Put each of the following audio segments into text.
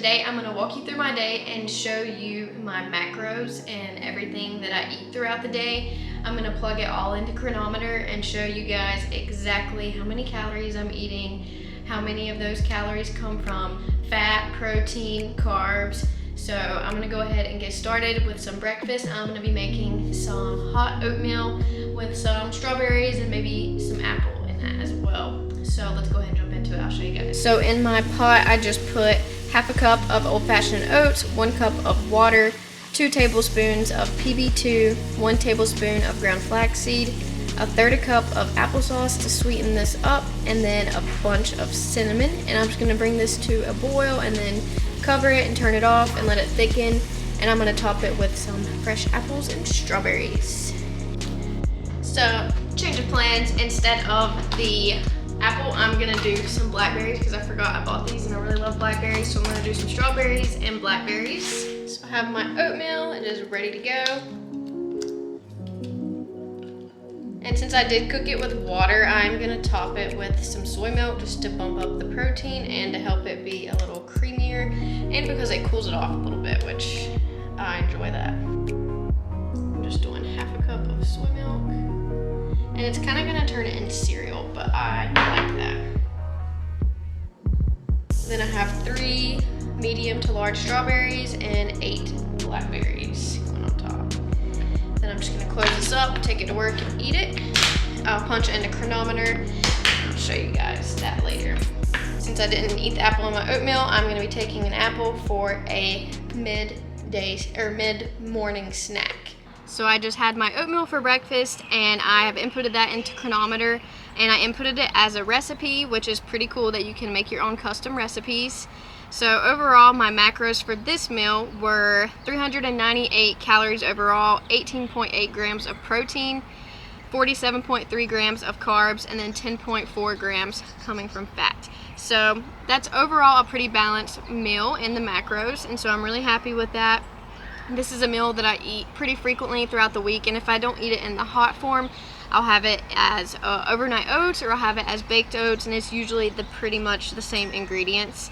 today I'm going to walk you through my day and show you my macros and everything that I eat throughout the day. I'm going to plug it all into Cronometer and show you guys exactly how many calories I'm eating, how many of those calories come from fat, protein, carbs. So I'm going to go ahead and get started with some breakfast. I'm going to be making some hot oatmeal with some strawberries and maybe some apple in that as well. So let's go ahead and jump into it. I'll show you guys. So in my pot, I just put half a cup of old-fashioned oats, 1 cup of water, 2 tablespoons of PB2, 1 tablespoon of ground flaxseed, 1/3 cup of applesauce to sweeten this up, and then a bunch of cinnamon. And I'm just gonna bring this to a boil and then cover it and turn it off and let it thicken. And I'm gonna top it with some fresh apples and strawberries. So, change of plans. Instead of the apple, I'm gonna do some blackberries because I forgot I bought these and I really love blackberries. So I'm gonna do some strawberries and blackberries. So I have my oatmeal, it is ready to go. And since I did cook it with water, I'm gonna top it with some soy milk just to bump up the protein and to help it be a little creamier, and because it cools it off a little bit, which I enjoy that. I'm just doing half a cup of soy milk. And it's kind of gonna turn it into cereal, but I like that. Then I have 3 medium to large strawberries and 8 blackberries going on top. Then I'm just gonna close this up, take it to work and eat it. I'll punch it into Cronometer. I'll show you guys that later. Since I didn't eat the apple in my oatmeal, I'm gonna be taking an apple for a midday or mid-morning snack. So I just had my oatmeal for breakfast and I have inputted that into Cronometer, and I inputted it as a recipe, which is pretty cool that you can make your own custom recipes. So overall, my macros for this meal were 398 calories overall, 18.8 grams of protein, 47.3 grams of carbs, and then 10.4 grams coming from fat. So that's overall a pretty balanced meal in the macros, and so I'm really happy with that. This is a meal that I eat pretty frequently throughout the week, and if I don't eat it in the hot form, I'll have it as overnight oats, or I'll have it as baked oats, and it's usually pretty much the same ingredients.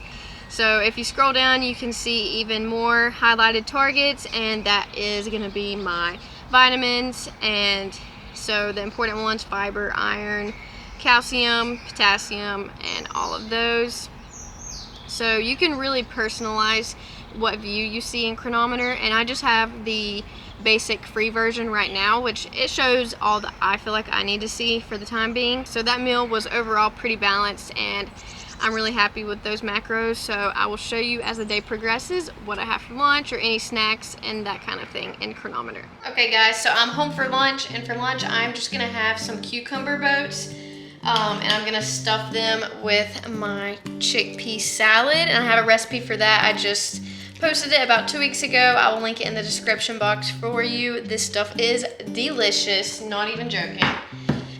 So if you scroll down, you can see even more highlighted targets, and that is going to be my vitamins. And so the important ones: fiber, iron, calcium, potassium, and all of those. So you can really personalize what view you see in Cronometer, and I just have the basic free version right now, which it shows all that I feel like I need to see for the time being. So that meal was overall pretty balanced, and I'm really happy with those macros. So I will show you as the day progresses what I have for lunch or any snacks and that kind of thing in Cronometer. Okay guys, so I'm home for lunch, and for lunch I'm just gonna have some cucumber boats. And I'm gonna stuff them with my chickpea salad, and I have a recipe for that. I just posted it about 2 weeks ago. I will link it in the description box for you. This stuff is delicious, not even joking.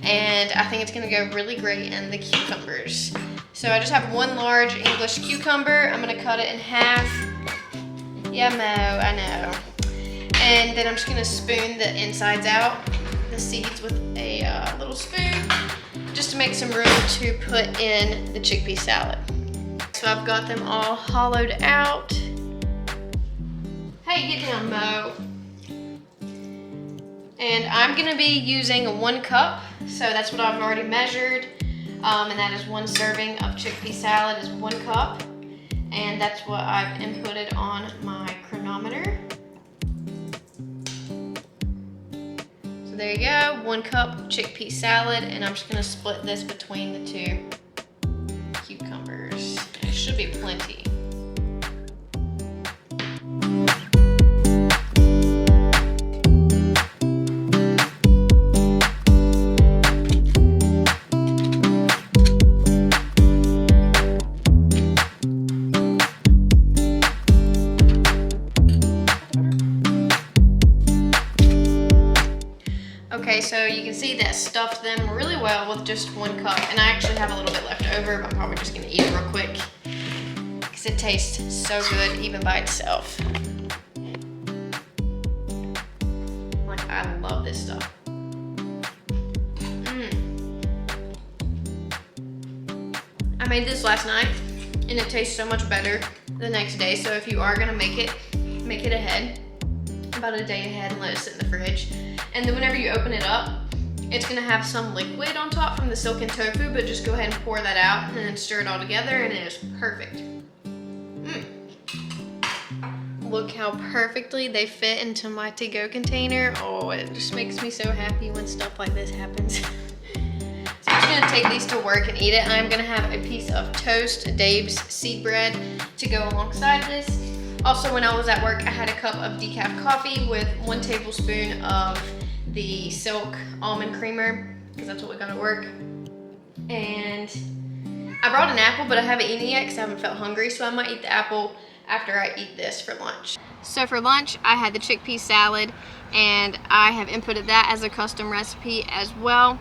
And I think it's gonna go really great in the cucumbers. So I just have 1 large English cucumber. I'm gonna cut it in half. Yeah, Mo, I know. And then I'm just gonna spoon the insides out, the seeds with a little spoon, just to make some room to put in the chickpea salad. So I've got them all hollowed out. Hey, get down, Mo. And I'm gonna be using 1 cup, so that's what I've already measured. And that is 1 serving of chickpea salad is 1 cup. And that's what I've inputted on my Cronometer. So there you go, 1 cup chickpea salad, and I'm just gonna split this between the 2 cucumbers. And it should be plenty. Okay, so you can see that stuffed them really well with just 1 cup, and I actually have a little bit left over, but I'm probably just gonna eat it real quick because it tastes so good even by itself. Like, I love this stuff. I made this last night, and it tastes so much better the next day. So if you are gonna make it ahead, about a day ahead, and let it sit in the fridge. And then whenever you open it up, it's gonna have some liquid on top from the silken tofu, but just go ahead and pour that out and then stir it all together, and it is perfect. Look how perfectly they fit into my to-go container. Oh, it just makes me so happy when stuff like this happens. So I'm just gonna take these to work and eat it. I'm gonna have a piece of toast, Dave's seed bread, to go alongside this. Also, when I was at work, I had a cup of decaf coffee with 1 tablespoon of the Silk almond creamer, because that's what we got at work. And I brought an apple, but I haven't eaten it yet because I haven't felt hungry, so I might eat the apple after I eat this for lunch. So for lunch, I had the chickpea salad, and I have inputted that as a custom recipe as well.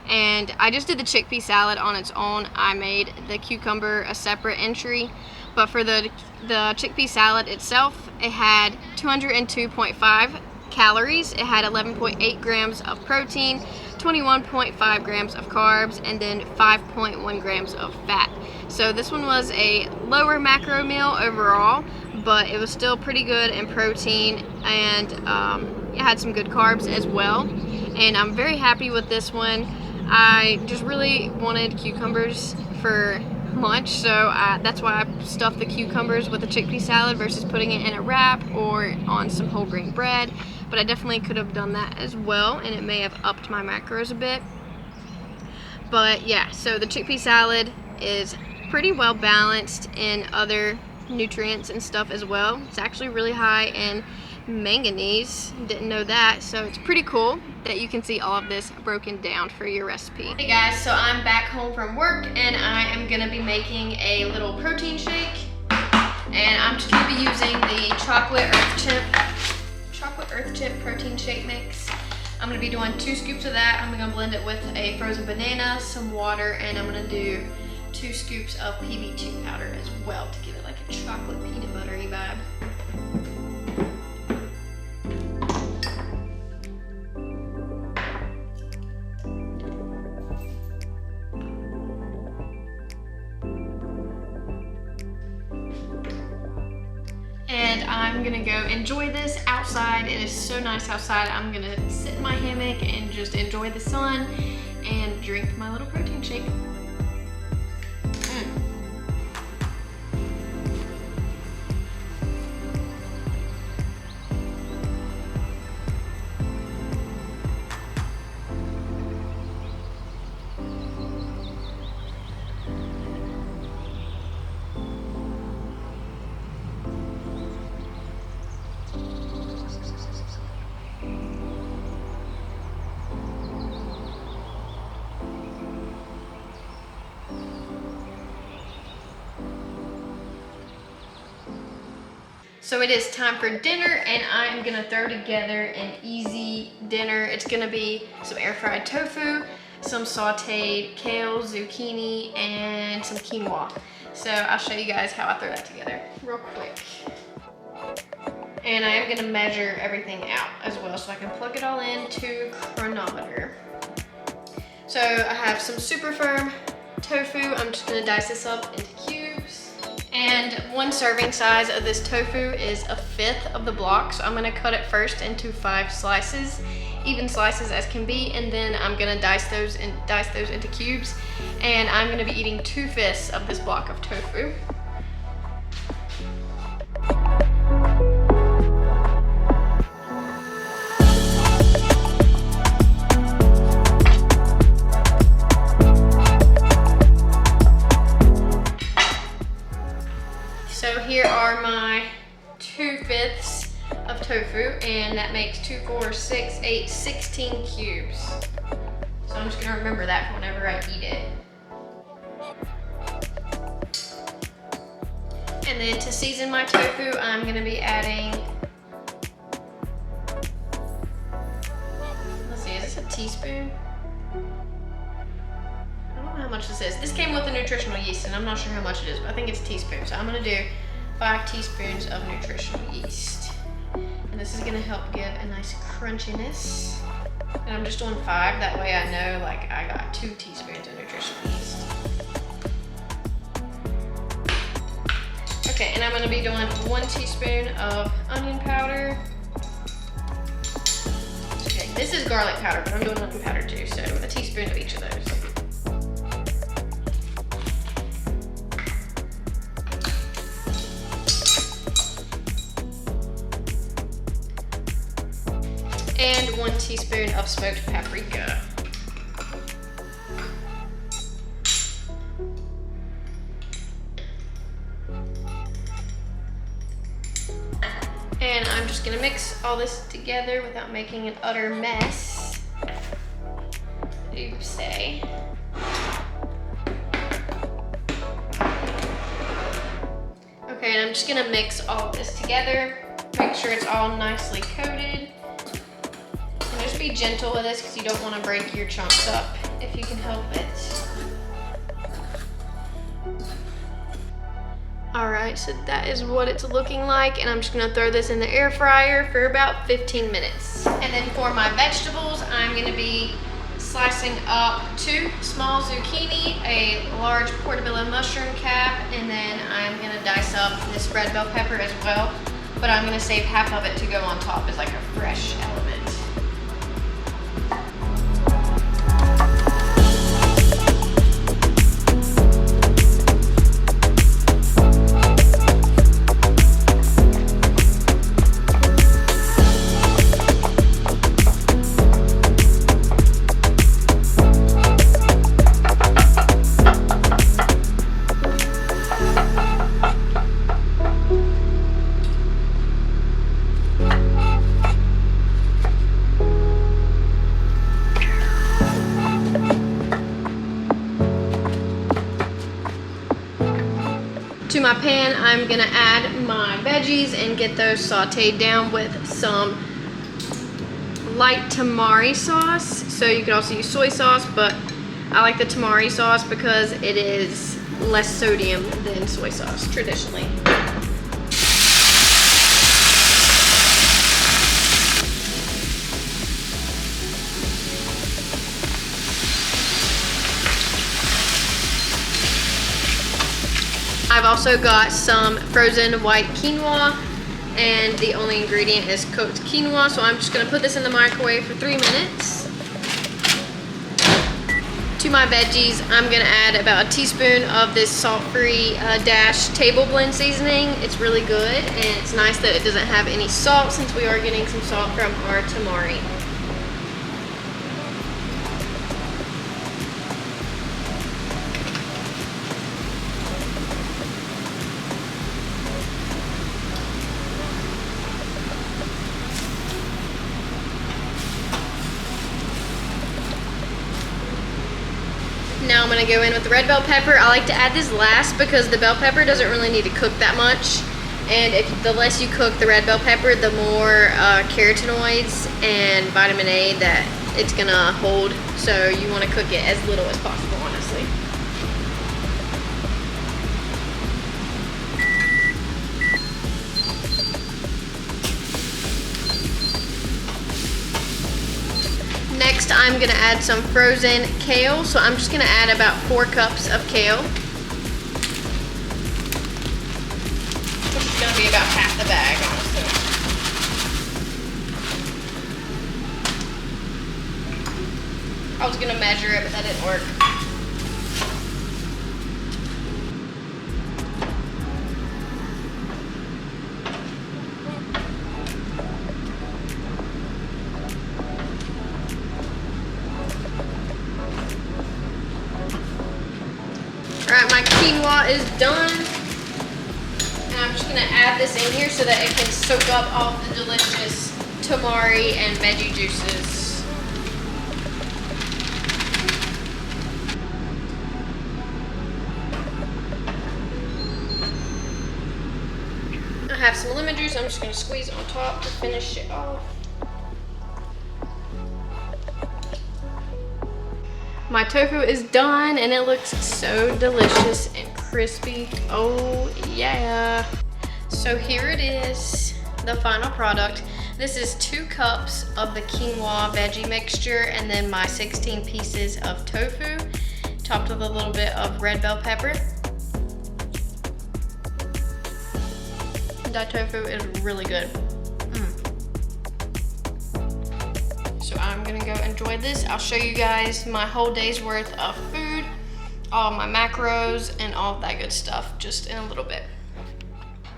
And I just did the chickpea salad on its own. I made the cucumber a separate entry, but for the chickpea salad itself, it had 202.5 calories. It had 11.8 grams of protein, 21.5 grams of carbs, and then 5.1 grams of fat. So this one was a lower macro meal overall, but it was still pretty good in protein, and it had some good carbs as well. And I'm very happy with this one. I just really wanted cucumbers for lunch, so that's why I stuffed the cucumbers with the chickpea salad versus putting it in a wrap or on some whole grain bread. But I definitely could have done that as well, and it may have upped my macros a bit. But yeah, so the chickpea salad is pretty well balanced in other nutrients and stuff as well. It's actually really high in manganese. Didn't know that, so it's pretty cool that you can see all of this broken down for your recipe. Hey guys, so I'm back home from work, and I am gonna be making a little protein shake, and I'm just gonna be using the chocolate earth chip protein shake mix. I'm gonna be doing 2 scoops of that. I'm gonna blend it with a frozen banana, some water, and I'm gonna do 2 scoops of PB2 powder as well to give it like a chocolate peanut buttery vibe. And I'm gonna go enjoy this outside. It is so nice outside. I'm gonna sit in my hammock and just enjoy the sun and drink my little protein shake. So it is time for dinner, and I'm gonna throw together an easy dinner. It's gonna be some air fried tofu, some sauteed kale, zucchini, and some quinoa. So I'll show you guys how I throw that together real quick. And I am gonna measure everything out as well, so I can plug it all into Cronometer. So I have some super firm tofu. I'm just gonna dice this up into cubes. And 1 serving size of this tofu is 1/5 of the block. So I'm gonna cut it first into 5 slices, even slices as can be, and then I'm gonna dice those into cubes. And I'm gonna be eating 2/5 of this block of tofu. So here are my 2/5 of tofu, and that makes 2, 4, 6, 8, 16 cubes. So I'm just gonna remember that for whenever I eat it. And then to season my tofu, I'm gonna be adding, let's see, is this a teaspoon? I don't know how much this is. This came with a nutritional yeast, and I'm not sure how much it is, but I think it's a teaspoon. So I'm gonna do 5 teaspoons of nutritional yeast. And this is gonna help give a nice crunchiness. And I'm just doing 5, that way I know like I got 2 teaspoons of nutritional yeast. Okay, and I'm gonna be doing 1 teaspoon of onion powder. Okay, this is garlic powder, but I'm doing onion powder too, so a teaspoon of each of those. And 1 teaspoon of smoked paprika. And I'm just gonna mix all this together without making an utter mess. Oopsie. Okay, and I'm just gonna mix all of this together. Make sure it's all nicely coated. And just be gentle with this because you don't want to break your chunks up if you can help it. Alright, so that is what it's looking like, and I'm just gonna throw this in the air fryer for about 15 minutes. And then for my vegetables, I'm gonna be slicing up 2 small zucchini, a large portobello mushroom cap, and then I'm gonna dice up this red bell pepper as well, but I'm gonna save half of it to go on top as like a fresh element. To my pan, I'm gonna add my veggies and get those sauteed down with some light tamari sauce. So you could also use soy sauce, but I like the tamari sauce because it is less sodium than soy sauce traditionally. I've also got some frozen white quinoa, and the only ingredient is cooked quinoa, so I'm just gonna put this in the microwave for 3 minutes. To my veggies, I'm gonna add about a teaspoon of this salt-free Dash table blend seasoning. It's really good, and it's nice that it doesn't have any salt since we are getting some salt from our tamari. Now I'm gonna go in with the red bell pepper. I like to add this last because the bell pepper doesn't really need to cook that much. And the less you cook the red bell pepper, the more carotenoids and vitamin A that it's gonna hold. So you wanna cook it as little as possible, honestly. Next, I'm gonna add some frozen kale. So I'm just gonna add about 4 cups of kale, which is gonna be about half the bag, honestly. I was gonna measure it, but that didn't work. Alright, my quinoa is done, and I'm just going to add this in here so that it can soak up all the delicious tamari and veggie juices. I have some lemon juice I'm just going to squeeze on top to finish it off. My tofu is done and it looks so delicious and crispy. Oh yeah. So here it is, the final product. This is 2 cups of the quinoa veggie mixture and then my 16 pieces of tofu, topped with a little bit of red bell pepper. dyed tofu is really good. So I'm gonna go enjoy this. I'll show you guys my whole day's worth of food, all my macros, and all of that good stuff just in a little bit.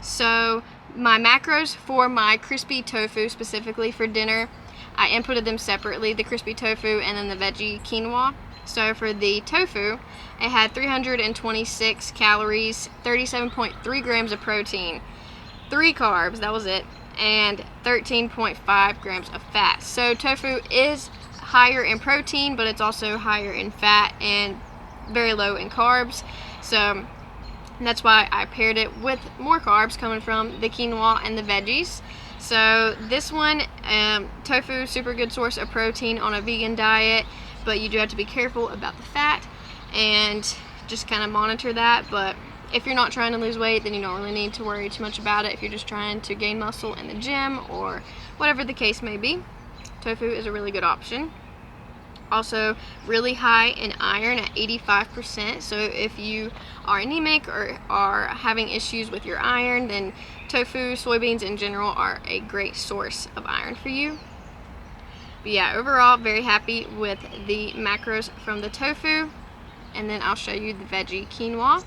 So my macros for my crispy tofu, specifically for dinner, I inputted them separately, the crispy tofu and then the veggie quinoa. So for the tofu, it had 326 calories, 37.3 grams of protein, 3 carbs, that was it, and 13.5 grams of fat. So tofu is higher in protein, but it's also higher in fat and very low in carbs. So that's why I paired it with more carbs coming from the quinoa and the veggies. So this one, tofu, super good source of protein on a vegan diet, but you do have to be careful about the fat and just kind of monitor that. But if you're not trying to lose weight, then you don't really need to worry too much about it. If you're just trying to gain muscle in the gym or whatever the case may be, tofu is a really good option. Also really high in iron at 85%, so if you are anemic or are having issues with your iron, then tofu, soybeans in general are a great source of iron for you. But yeah, overall very happy with the macros from the tofu. And then I'll show you the veggie quinoa.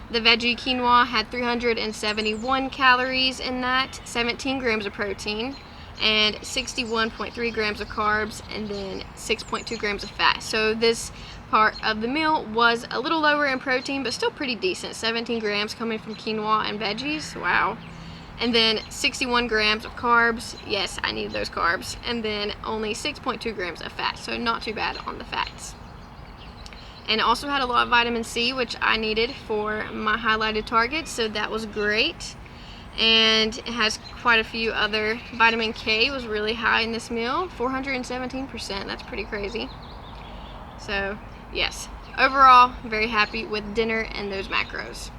The veggie quinoa had 371 calories in that, 17 grams of protein, and 61.3 grams of carbs, and then 6.2 grams of fat. So this part of the meal was a little lower in protein, but still pretty decent. 17 grams coming from quinoa and veggies, wow. And then 61 grams of carbs, yes, I needed those carbs, and then only 6.2 grams of fat, so not too bad on the fats. And it also had a lot of vitamin C, which I needed for my highlighted targets, so that was great. And it has quite a few other. Vitamin K was really high in this meal, 417%, that's pretty crazy. So yes, overall very happy with dinner and those macros.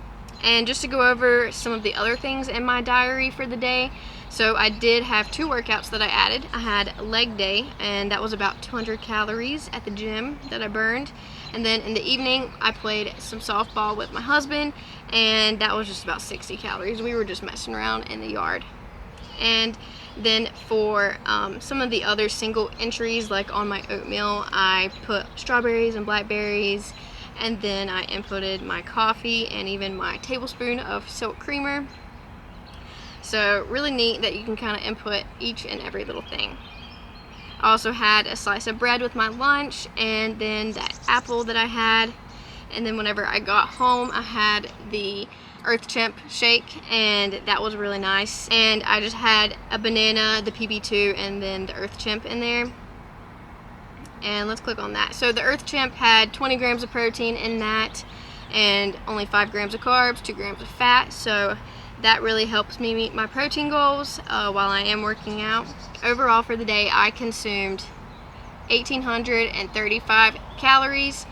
And just to go over some of the other things in my diary for the day, so I did have 2 workouts that I added. I had leg day, and that was about 200 calories at the gym that I burned. And then in the evening, I played some softball with my husband, and that was just about 60 calories. We were just messing around in the yard. And then for some of the other single entries, like on my oatmeal, I put strawberries and blackberries, and then I inputted my coffee and even my tablespoon of silk creamer. So really neat that you can kind of input each and every little thing. I also had a slice of bread with my lunch, and then that apple that I had. And then whenever I got home, I had the Earth Chimp shake, and that was really nice. And I just had a banana, the PB2, and then the Earth Chimp in there. And let's click on that. So the Earth Chimp had 20 grams of protein in that, and only 5 grams of carbs, 2 grams of fat. So that really helps me meet my protein goals while I am working out. Overall for the day, I consumed 1,835 calories.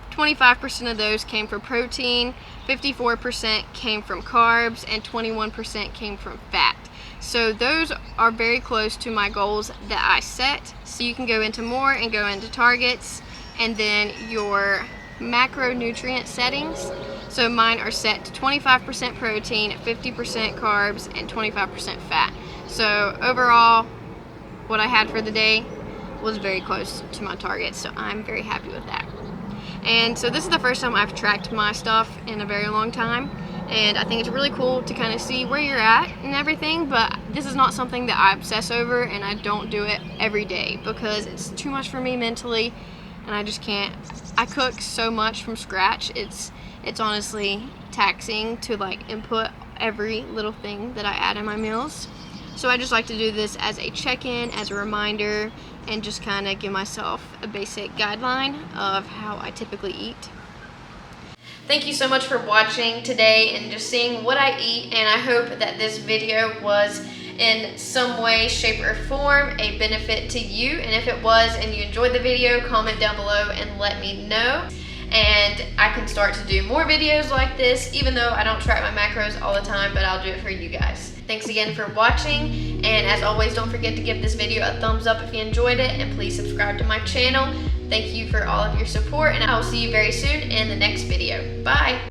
25% of those came from protein, 54% came from carbs, and 21% came from fat. So those are very close to my goals that I set. So you can go into more and go into targets, and then your macronutrient settings. So mine are set to 25% protein, 50% carbs, and 25% fat. So overall, what I had for the day was very close to my targets, so I'm very happy with that. And so this is the first time I've tracked my stuff in a very long time, and I think it's really cool to kind of see where you're at and everything, but this is not something that I obsess over, and I don't do it every day because it's too much for me mentally, and I just can't. I cook so much from scratch, it's honestly taxing to like input every little thing that I add in my meals. So I just like to do this as a check-in, as a reminder, and just kind of give myself a basic guideline of how I typically eat. Thank you so much for watching today and just seeing what I eat, and I hope that this video was in some way, shape, or form a benefit to you. And if it was and you enjoyed the video, comment down below and let me know. And I can start to do more videos like this, even though I don't track my macros all the time, but I'll do it for you guys. Thanks again for watching, and as always, don't forget to give this video a thumbs up if you enjoyed it, and please subscribe to my channel. Thank you for all of your support, and I will see you very soon in the next video. Bye!